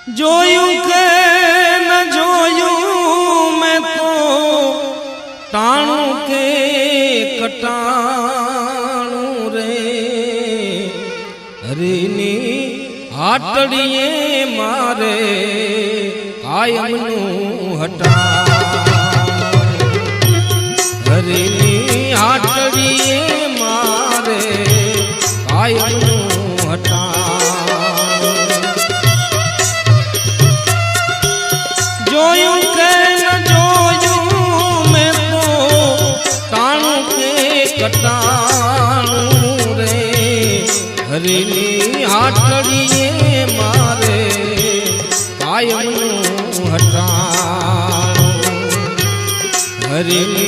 જોયું કે ન જોયું મેં તો ટાણું કે કટાણું રે હરીની હાટડીએ મારે કાયમનું હટાણું હરીની હાટડીએ મારે કાયમનું હટાણું જોયું કે ન જોયું મેં તો ટાણું કે કટાણું રે હરીની હાટડીએ મારે કાયમનું હટાણું હરીની